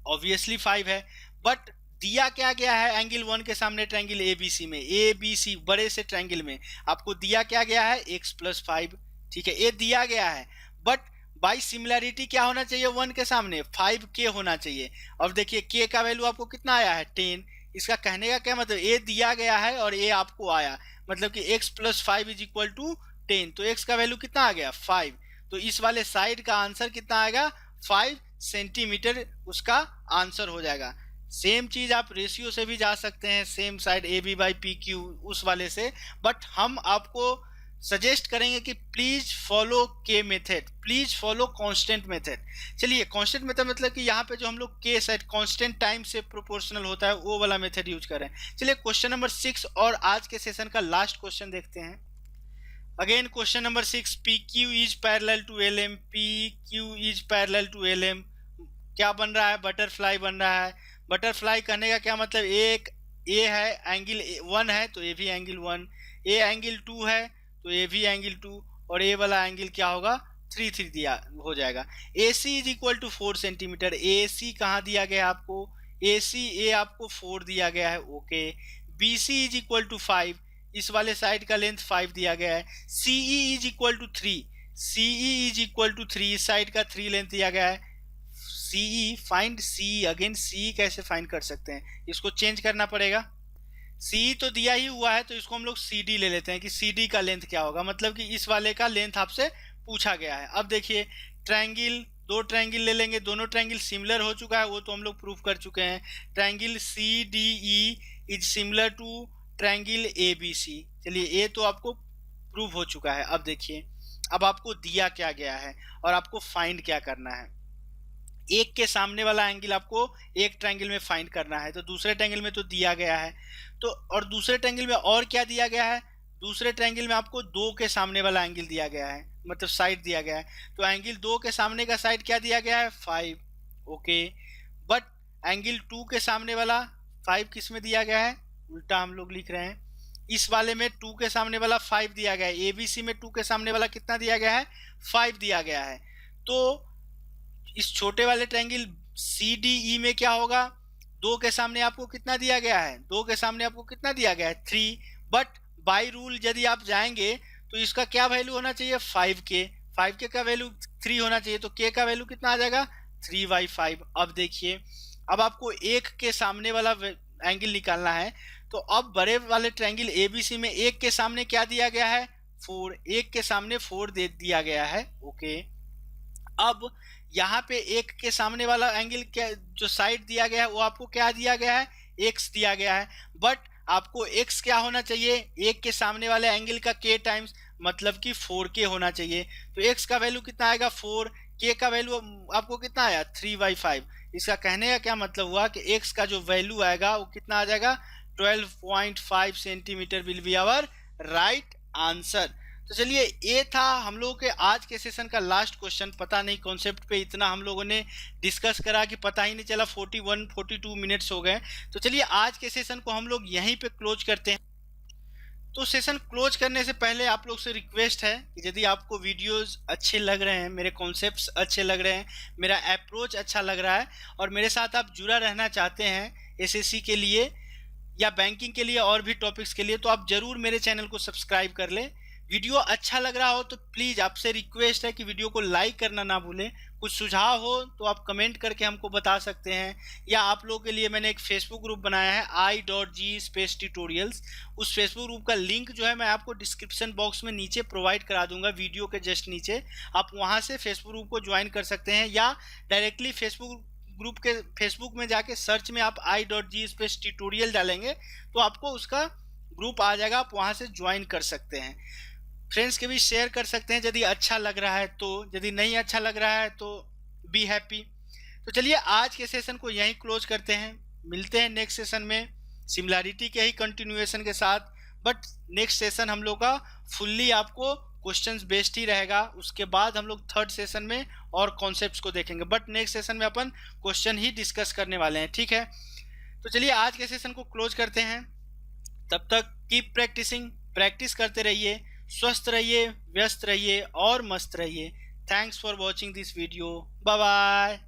ऑब्वियसली 5 है। बट दिया क्या गया है एंगल 1 के सामने ट्रायंगल ABC में, ABC बड़े से ट्रायंगल में आपको दिया क्या गया है, x + 5। ठीक है, ये दिया गया है। बट बाई सिमिलैरिटी क्या होना चाहिए, 1 के सामने 5k होना चाहिए। अब देखिए k का वैल्यू आपको कितना आया है, 10। इसका कहने का क्या मतलब, ये दिया गया है और ये आपको आया, मतलब कि x + 5 = 10। तो x का वैल्यू कितना आ गया, 5। तो इस वाले साइड का आंसर कितना आएगा, 5 सेंटीमीटर उसका आंसर हो जाएगा। सेम चीज आप रेशियो से भी जा सकते हैं, सेम साइड AB/PQ उस वाले से। बट हम आपको सजेस्ट करेंगे कि प्लीज फॉलो के method, please follow constant method. चलिए कांस्टेंट मेथड मतलब कि यहाँ पे जो हम लोग के सेट कांस्टेंट टाइम से प्रोपोर्शनल होता है वो वाला मेथड यूज करें। चलिए क्वेश्चन नंबर 6 और आज के सेशन का लास्ट क्वेश्चन देखते हैं। Again question number 6, P Q is parallel to L M, P Q is parallel to L M. क्या बन रहा है? बटरफ्लाई बन रहा है। बटरफ्लाई कहने का क्या मतलब, एक ए है, एंगल 1 है तो ए भी एंगल 1, ए एंगल 2 है तो ए भी एंगल 2, और ए वाला एंगल क्या होगा? 3 दिया हो जाएगा। ए C is equal to 4 centimetre. ए सी कहाँ दिया गया है आपको? ए सी ए आपको 4 दिया गया है, okay. B C is equal to 5, इस वाले साइड का लेंथ 5 दिया गया है। C E is equal to 3, C E is equal to 3, इस साइड का 3 लेंथ दिया गया है। सी ई, फाइंड सी, अगेन सी कैसे फाइंड कर सकते हैं? इसको चेंज करना पड़ेगा। सी तो दिया ही हुआ है तो इसको हम लोग सी डी ले लेते हैं कि सी डी का लेंथ क्या होगा, मतलब कि इस वाले का लेंथ आपसे पूछा गया है। अब देखिए ट्रायंगल, दो ट्रायंगल ले लेंगे, दोनों ट्रायंगल सिमिलर हो चुका है, वो तो हम लोग प्रूव कर चुके हैं। Triangle C D E is similar to triangle A B C. चलिए ये तो आपको प्रूव हो चुका है। अब देखिए अब आपको दिया क्या गया है और आपको फाइंड क्या करना है। एक के सामने वाला एंगल आपको एक ट्रायंगल में फाइंड करना है, तो दूसरे ट्रायंगल में तो दिया गया है, तो और दूसरे ट्रायंगल में और क्या दिया गया है? दूसरे ट्रायंगल में आपको 2 के सामने वाला एंगल दिया गया है, मतलब साइड दिया गया है। तो एंगल 2 के सामने का साइड क्या दिया गया है? 5, ओके। बट एंगल 2 के सामने वाला 5 किस में दिया गया है? उल्टा हम लोग लिख रहे हैं। इस वाले में 2 के सामने वाला 5 दिया गया है, एबीसी में 2 के सामने वाला कितना दिया गया है? 5 दिया गया है। तो इस छोटे वाले ट्रायंगल सी डी ई में क्या होगा? 2 के सामने आपको कितना दिया गया है? 2 के सामने आपको कितना दिया गया है? 3। बट बाई रूल यदि आप जाएंगे तो इसका क्या वैल्यू होना चाहिए? 5 के का वैल्यू 3 होना चाहिए, तो के का वैल्यू कितना आ जाएगा? 3/5। अब देखिए अब आपको एक के सामने वाला एंगल निकालना है, तो अब बड़े वाले ट्रायंगल एबीसी में एक के सामने क्या दिया गया है? 4, एक के सामने 4 दे दिया गया है, ओके। अब यहाँ पे एक के सामने वाला एंगल क्या जो साइड दिया गया है वो आपको क्या दिया गया है? x दिया गया है। बट आपको x क्या होना चाहिए? एक के सामने वाले एंगल का k टाइम्स, मतलब कि 4k होना चाहिए। तो x का वैल्यू कितना आएगा? 4, k का वैल्यू आपको कितना आया? 3/5। इसका कहने का क्या मतलब हुआ कि x का जो वैल्यू आएगा वो कितना आ जाएगा? 12.5 centimetre will be our right answer. तो चलिए ये था हम लोगों के आज के सेशन का लास्ट क्वेश्चन। पता नहीं कॉन्सेप्ट पे इतना हम लोगों ने डिस्कस करा कि पता ही नहीं चला 42 मिनट्स हो गए। तो चलिए आज के सेशन को हम लोग यहीं पे क्लोज करते हैं। तो सेशन क्लोज करने से पहले आप लोग से रिक्वेस्ट है कि यदि आपको वीडियोस अच्छे लग रहे हैं, मेरे कॉन्सेप्ट्स अच्छे लग रहे हैं, मेरा अप्रोच अच्छा लग रहा है और मेरे साथ आप जुड़ा रहना चाहते हैं एसएससी के लिए या बैंकिंग के लिए और भी टॉपिक्स के लिए, तो आप जरूर मेरे चैनल को सब्सक्राइब कर लें। वीडियो अच्छा लग रहा हो तो प्लीज़ आपसे रिक्वेस्ट है कि वीडियो को लाइक करना ना भूलें। कुछ सुझाव हो तो आप कमेंट करके हमको बता सकते हैं, या आप लोगों के लिए मैंने एक फेसबुक ग्रुप बनाया है i.g/tutorials। उस फेसबुक ग्रुप का लिंक जो है मैं आपको डिस्क्रिप्शन बॉक्स में नीचे प्रोवाइड करा दूंगा, वीडियो के जस्ट नीचे। आप वहाँ से फेसबुक ग्रुप को ज्वाइन कर सकते हैं, या डायरेक्टली फेसबुक में जाके सर्च में आप i.g/tutorial डालेंगे तो आपको उसका ग्रुप आ जाएगा, आप वहाँ से ज्वाइन कर सकते हैं। फ्रेंड्स के भी शेयर कर सकते हैं यदि अच्छा लग रहा है तो, यदि नहीं अच्छा लग रहा है तो बी हैप्पी। तो चलिए आज के सेशन को यहीं क्लोज करते हैं, मिलते हैं नेक्स्ट सेशन में सिमिलैरिटी के ही कंटिन्यूएशन के साथ। बट नेक्स्ट सेशन हम लोग का फुल्ली आपको क्वेश्चंस बेस्ड ही रहेगा, उसके बाद हम लोग थर्ड सेशन में और कॉन्सेप्ट्स को देखेंगे। बट नेक्स्ट सेशन में अपन क्वेश्चन ही डिस्कस करने वाले हैं, ठीक है। तो चलिए आज के सेशन को क्लोज करते हैं। तब तक कीप प्रैक्टिसिंग, प्रैक्टिस करते रहिए, स्वस्थ रहिए, व्यस्त रहिए और मस्त रहिए। Thanks for watching this video. Bye bye.